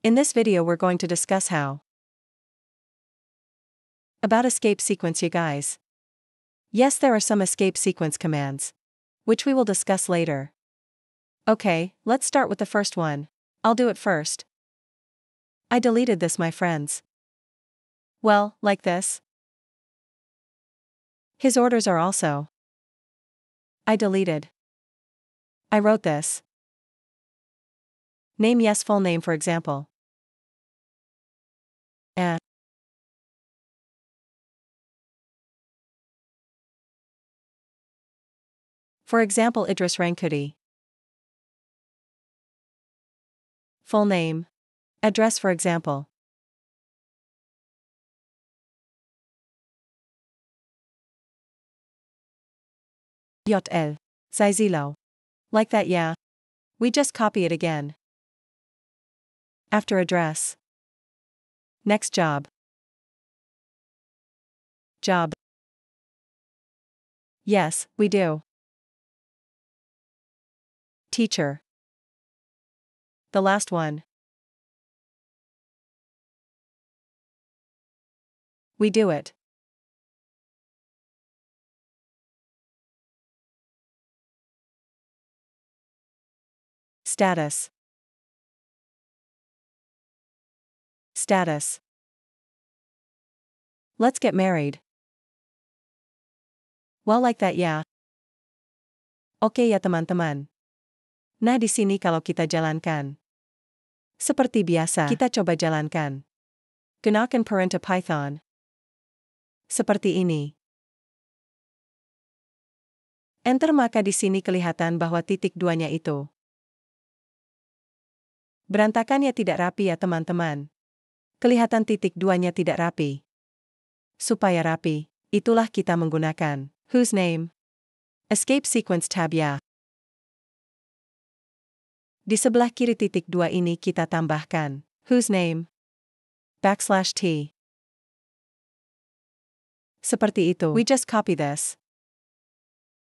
In this video we're going to discuss how about escape sequence, you guys. Yes, there are some escape sequence commands, which we will discuss later. Okay, let's start with the first one. I'll do it first. I deleted this, my friends. Well, like this. His orders are also. I deleted. I wrote this. Name, yes, full name, for example. For example, Idris Rangkuti. Full name. Address, for example. Yotl. Zaizilo. Like that, yeah. We just copy it again. After address. Next job. Job. Yes, we do. Teacher. The last one. We do it. Status. Status. Let's get married. Well, like that, yeah. Okay ya teman-teman. Nah, di sini kalau kita jalankan. Seperti biasa, kita coba jalankan. Gunakan perintah Python. Seperti ini. Enter, maka di sini kelihatan bahwa titik duanya itu berantakan, ya, tidak rapi ya teman-teman. Kelihatan titik duanya tidak rapi. Supaya rapi, itulah kita menggunakan whose name escape sequence tab, ya. Di sebelah kiri titik dua ini kita tambahkan whose name \t. Seperti itu. We just copy this.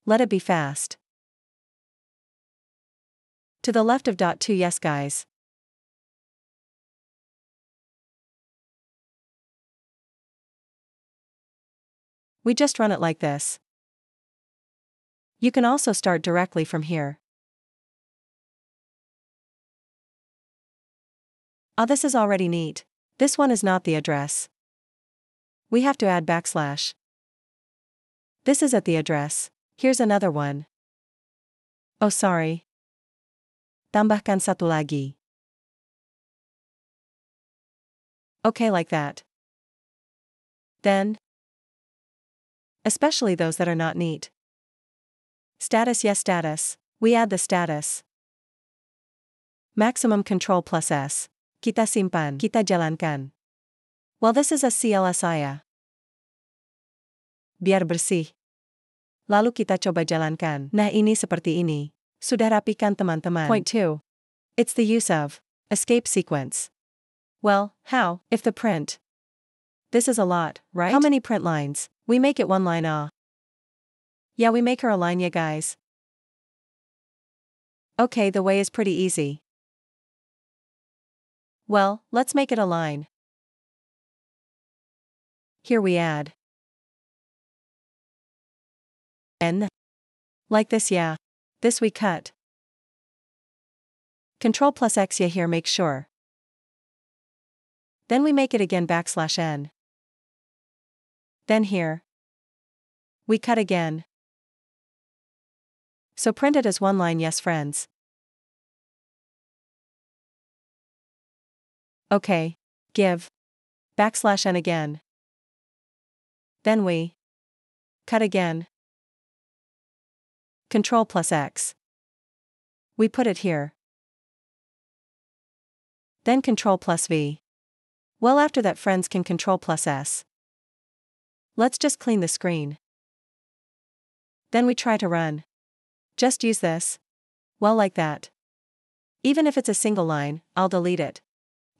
Let it be fast. To the left of dot 2, yes guys. We just run it like this. You can also start directly from here. Ah, this is already neat. This one is not the address. We have to add \. This is at the address. Here's another one. Oh, sorry. Tambahkan satu lagi. Okay, like that. Then, especially those that are not neat. Status, yes, status. We add the status. Maximum control plus S. Kita simpan, kita jalankan. Well, this is a CLS, ya. Biar bersih. Lalu kita coba jalankan. Nah, ini seperti ini. Sudah rapikan, teman-teman. Point 2. It's the use of escape sequence. Well, how? If the print. This is a lot, right? How many print lines? We make it one line, ah. Yeah, we make her a line, ya guys. Okay, the way is pretty easy. Well, let's make it a line. Here we add N. Like this, yeah. This we cut. Control plus X, yeah, here, make sure. Then we make it again \n. Then here. We cut again. So print it as one line, yes friends. Okay. Give \n again. Then we cut again. Control plus X. We put it here. Then Control plus V. Well, after that, friends, can Control plus S. Let's just clean the screen. Then we try to run. Just use this. Well, like that. Even if it's a single line, I'll delete it.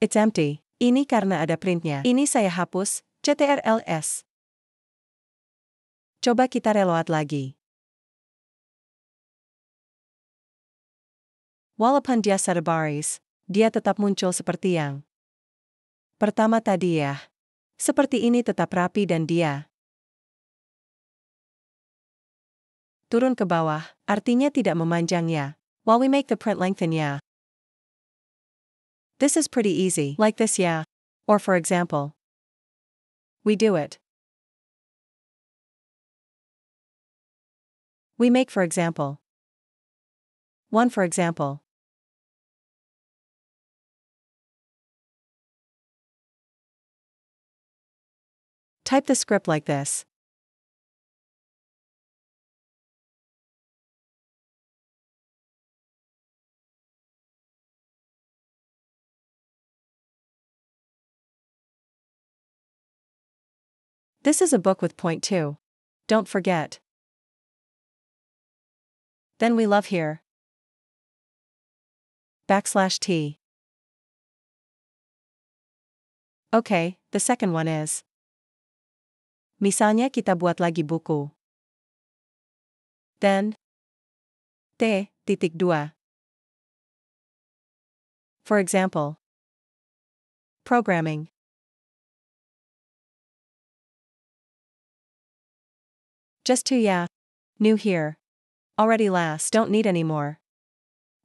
It's empty. Ini karena ada printnya. Ini saya hapus, CTRL-S. Coba kita reload lagi. Walaupun dia sada baris, dia tetap muncul seperti yang Pertama tadi ya. Seperti ini tetap rapi dan dia. Turun ke bawah, artinya tidak memanjang ya. While we make the print lengthen ya. This is pretty easy, like this yeah. Or for example, we do it. We make for example. One for example. Type the script like this. This is a book with point 2. Don't forget. Then we love here. \t. Okay, the second one is. Misalnya kita buat lagi buku. Then. T.2. For example. Programming. Just 2 yeah. New here. Already last, don't need any more.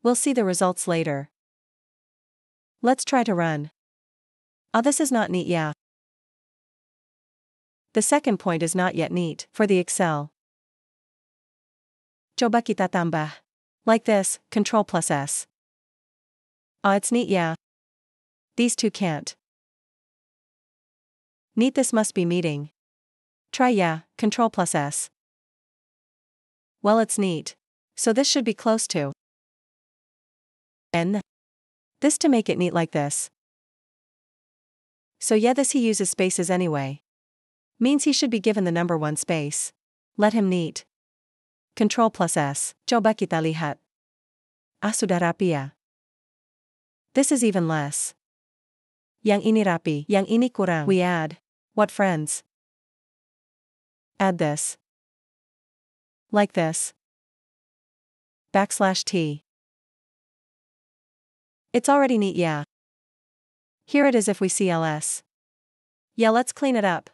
We'll see the results later. Let's try to run. Oh, this is not neat yeah. The second point is not yet neat for the Excel. Coba kita tambah. Like this, Ctrl+S. Oh, it's neat yeah. These two can't. Neat this must be meeting. Try yeah, Ctrl+S. Well, it's neat. So this should be close to. N. This to make it neat like this. So yeah, this he uses spaces anyway. Means he should be given the number 1 space. Let him neat. Ctrl+S. Coba kita lihat. Ah, sudah rapi ya. This is even less. Yang ini rapi, yang ini kurang. We add. What friends? Add this. Like this. \t. It's already neat yeah. Here it is if we CLS. Yeah, let's clean it up.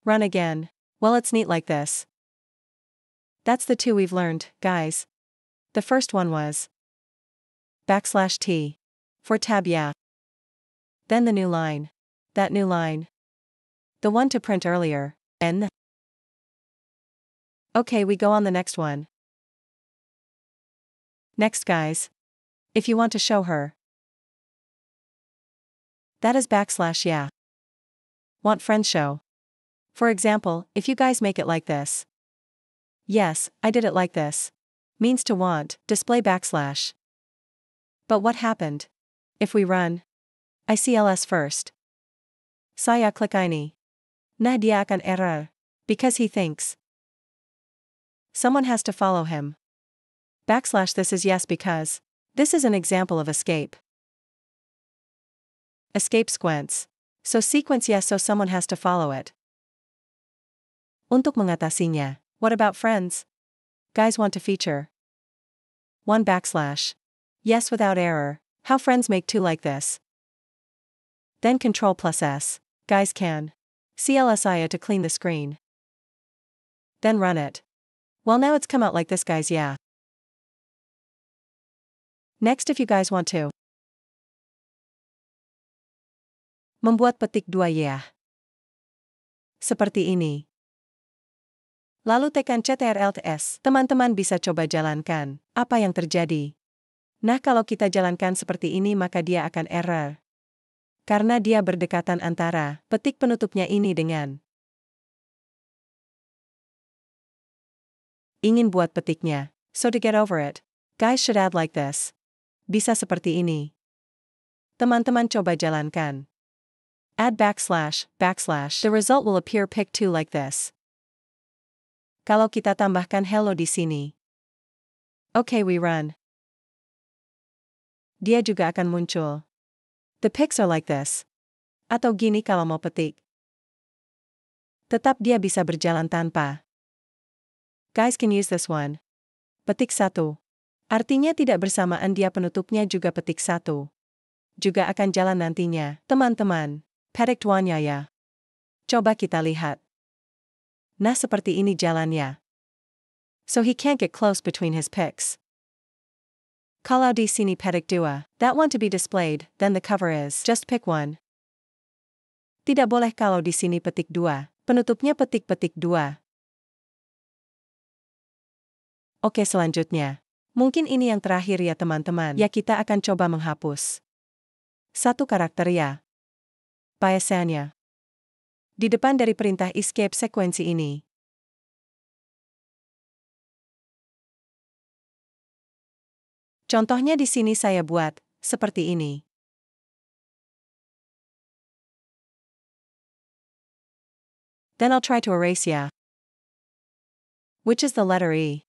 Run again. Well, it's neat like this. That's the 2 we've learned, guys. The first one was \t. For tab yeah. Then the new line. That new line. The one to print earlier, N. Okay, we go on the next one. Next guys. If you want to show her. That is \yeah. Want friends show. For example, if you guys make it like this. Yes, I did it like this. Means to want, display \. But what happened? If we run. I CLS first. Saya klik ini. Nah dia akan error. Because he thinks. Someone has to follow him. \. This is yes because. This is an example of escape. Escape sequence. So sequence yes so someone has to follow it. Untuk mengatasinya, what about friends? Guys want to feature. 1 \. Yes without error, how friends make 2 like this. Then Ctrl+S, guys can. CLSIA to clean the screen. Then run it. Well now it's come out like this guys yeah. Next if you guys want to. Membuat petik 2 ya. Seperti ini. Lalu tekan Ctrl+S. Teman-teman bisa coba jalankan. Apa yang terjadi? Nah kalau kita jalankan seperti ini maka dia akan error. Karena dia berdekatan antara petik penutupnya ini dengan. Ingin buat petiknya. So to get over it. Guys should add like this. Bisa seperti ini. Teman-teman coba jalankan. Add \. The result will appear pick 2 like this. Kalau kita tambahkan hello di sini. Okay we run. Dia juga akan muncul. The pics are like this. Atau gini kalau mau petik. Tetap dia bisa berjalan tanpa. Guys can use this one. Petik 1. Artinya tidak bersamaan dia penutupnya juga petik 1. juga akan jalan nantinya. Teman-teman, petik tuannya ya. Coba kita lihat. Nah seperti ini jalannya. So he can't get close between his picks. Kalau di sini petik 2, that one to be displayed, then the cover is just pick one. Tidak boleh kalau di sini petik 2, penutupnya petik-petik 2. Oke selanjutnya. Mungkin ini yang terakhir ya teman-teman. Ya kita akan coba menghapus satu karakter ya. Biasanya. Di depan dari perintah escape sekuensi ini. Contohnya di sini saya buat seperti ini. Then I'll try to erase ya. Which is the letter E.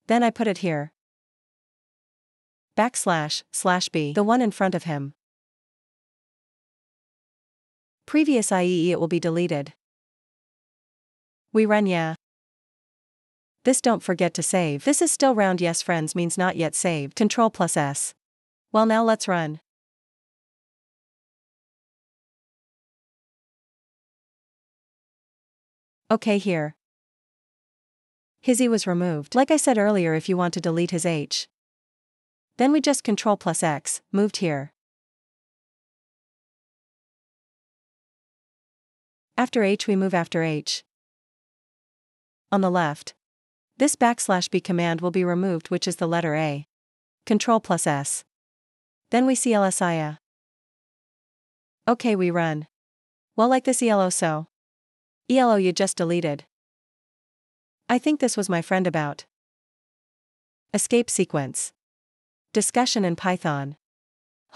Then I put it here. //B, the one in front of him. Previous IE it will be deleted. We run yeah. This don't forget to save. This is still round yes friends means not yet saved. Ctrl+S. Well now let's run. Okay here. His E was removed. Like I said earlier if you want to delete his H. Then we just Ctrl+X, moved here. After H we move after H. On the left. This /B command will be removed which is the letter A. Ctrl+S. Then we see LSIA. Okay we run. Well like this ELO so. ELO you just deleted. I think this was my friend about. Escape sequence. Discussion in Python.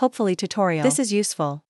Hopefully tutorial. This is useful.